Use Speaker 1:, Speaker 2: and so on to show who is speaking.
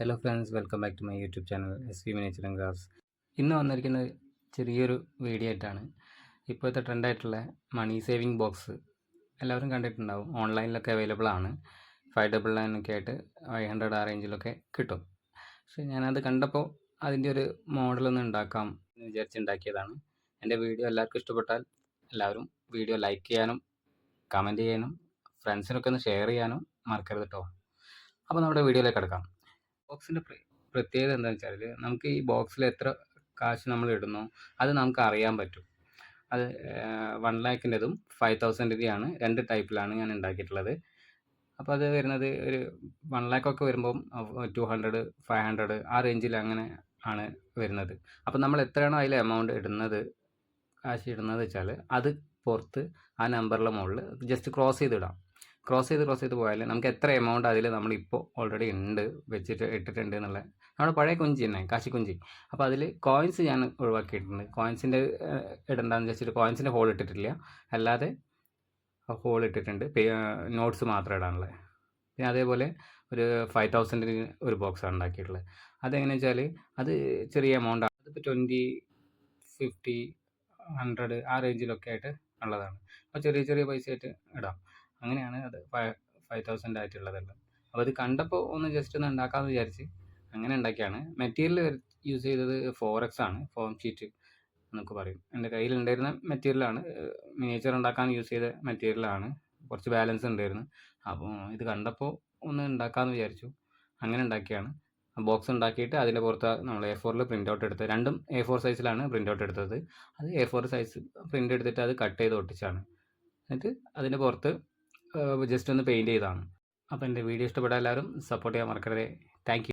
Speaker 1: Hello friends, welcome back to my YouTube channel SV miniature and crafts. ഇന്ന് വന്നിരിക്കുന്നത് ചെറിയൊരു video ആയിട്ടാണ്. ഇപ്പോഴത്തെ ട്രെൻഡായിട്ടുള്ള മണി സേവിങ് ബോക്സ് എല്ലാവരും കണ്ടിട്ടുണ്ടാവും. ഓൺലൈനിലൊക്കെ അവൈലബിൾ ആണ്. 599 ഒക്കെ ആയിട്ട് 500 ആ റേഞ്ചിലൊക്കെ കിട്ടും. പക്ഷേ ഞാനത് കണ്ടപ്പോൾ അതിൻ്റെ ഒരു മോഡലൊന്ന് ഉണ്ടാക്കാം എന്ന് വിചാരിച്ചുണ്ടാക്കിയതാണ്. എൻ്റെ വീഡിയോ എല്ലാവർക്കും ഇഷ്ടപ്പെട്ടാൽ എല്ലാവരും വീഡിയോ ലൈക്ക് ചെയ്യാനും കമൻറ്റ് ചെയ്യാനും ഫ്രണ്ട്സിനൊക്കെ ഒന്ന് ഷെയർ ചെയ്യാനും മറക്കരുത് കേട്ടോ. അപ്പോൾ നമ്മുടെ വീഡിയോയിലേക്ക് കിടക്കാം. ബോക്സിൻ്റെ പ്രത്യേകത എന്താണെന്ന് വെച്ചാൽ, നമുക്ക് ഈ ബോക്സിൽ എത്ര കാശ് നമ്മൾ ഇടുന്നോ അത് നമുക്ക് അറിയാൻ പറ്റും. അത് 1 ലാക്കിൻ്റെതും 5000ൻ്റെതാണ്. 2 ടൈപ്പിലാണ് ഞാൻ ഉണ്ടാക്കിയിട്ടുള്ളത്. അപ്പോൾ അത് വരുന്നത് ഒരു 1 ലാക്കൊക്കെ വരുമ്പം 200, 500 ആ റേഞ്ചിൽ അങ്ങനെ ആണ് വരുന്നത്. അപ്പോൾ നമ്മൾ എത്രയാണോ അതിൽ എമൗണ്ട് ഇടുന്നത്, കാശ് ഇടുന്നത് വെച്ചാൽ അത് പുറത്ത് ആ നമ്പറിൻ്റെ മുകളിൽ ജസ്റ്റ് ക്രോസ് ചെയ്തിടാം. ക്രോസ് ചെയ്ത് പോയാൽ നമുക്ക് എത്ര എമൗണ്ട് അതിൽ നമ്മളിപ്പോൾ ഓൾറെഡി ഉണ്ട് ഇട്ടിട്ടുണ്ട് എന്നുള്ള നമ്മുടെ പഴയ കുഞ്ചി തന്നെ, കാശിക്കുഞ്ചി. അപ്പോൾ അതിൽ കോയിൻസ് ഞാൻ ഒഴിവാക്കിയിട്ടുണ്ട്. കോയിൻസിൻ്റെ ഇടണ്ടെന്ന് വെച്ചിട്ട് കോയിൻസിൻ്റെ ഹോൾ ഇട്ടിട്ടില്ല, അല്ലാതെ ഹോൾ ഇട്ടിട്ടുണ്ട്. നോട്ട്സ് മാത്രം ഇടാനുള്ളത്. പിന്നെ അതേപോലെ ഒരു 5000 ഒരു ബോക്സാണ് ഉണ്ടാക്കിയിട്ടുള്ളത്. അതെങ്ങനെയാണെന്ന് വെച്ചാൽ അത് ചെറിയ എമൗണ്ടാണ്. അതിപ്പോൾ 20, 50, 100 ആ റേഞ്ചിലൊക്കെ ആയിട്ട് ഉള്ളതാണ്. അപ്പോൾ ചെറിയ പൈസ ആയിട്ട് ഇടാം. അങ്ങനെയാണ് അത് 5000 ആയിട്ടുള്ളതെല്ലാം. അപ്പോൾ അത് കണ്ടപ്പോൾ ഒന്ന് ജസ്റ്റ് ഒന്ന് ഉണ്ടാക്കാമെന്ന് വിചാരിച്ച് അങ്ങനെ ഉണ്ടാക്കിയാണ്. മെറ്റീരിയൽ യൂസ് ചെയ്തത് 4X ആണ്, ഫോം ഷീറ്റ് എന്നൊക്കെ പറയും. എൻ്റെ കയ്യിലുണ്ടായിരുന്ന മെറ്റീരിയലാണ്, മിനിയേച്ചർ ഉണ്ടാക്കാൻ യൂസ് ചെയ്ത മെറ്റീരിയലാണ്. കുറച്ച് ബാലൻസ് ഉണ്ടായിരുന്നു. അപ്പോൾ ഇത് കണ്ടപ്പോൾ ഒന്ന് ഉണ്ടാക്കാമെന്ന് വിചാരിച്ചു. അങ്ങനെ ഉണ്ടാക്കിയാണ്. ബോക്സ് ഉണ്ടാക്കിയിട്ട് അതിൻ്റെ പുറത്ത് നമ്മൾ A4 പ്രിൻ്റ് ഔട്ട് എടുത്ത്, രണ്ടും A4 സൈസിലാണ് പ്രിൻ്റ് ഔട്ട് എടുത്തത്. അത് A4 സൈസ് പ്രിൻ്റ് എടുത്തിട്ട് അത് കട്ട് ചെയ്ത് ഒട്ടിച്ചാണ്. എന്നിട്ട് അതിൻ്റെ പുറത്ത് ജസ്റ്റ് ഒന്ന് പെയിൻറ്റ് ചെയ്തതാണ്. അപ്പോൾ എൻ്റെ വീഡിയോ ഇഷ്ടപ്പെട്ടാൽ എല്ലാവരും സപ്പോർട്ട് ചെയ്യാൻ മറക്കരുത്. Thank you.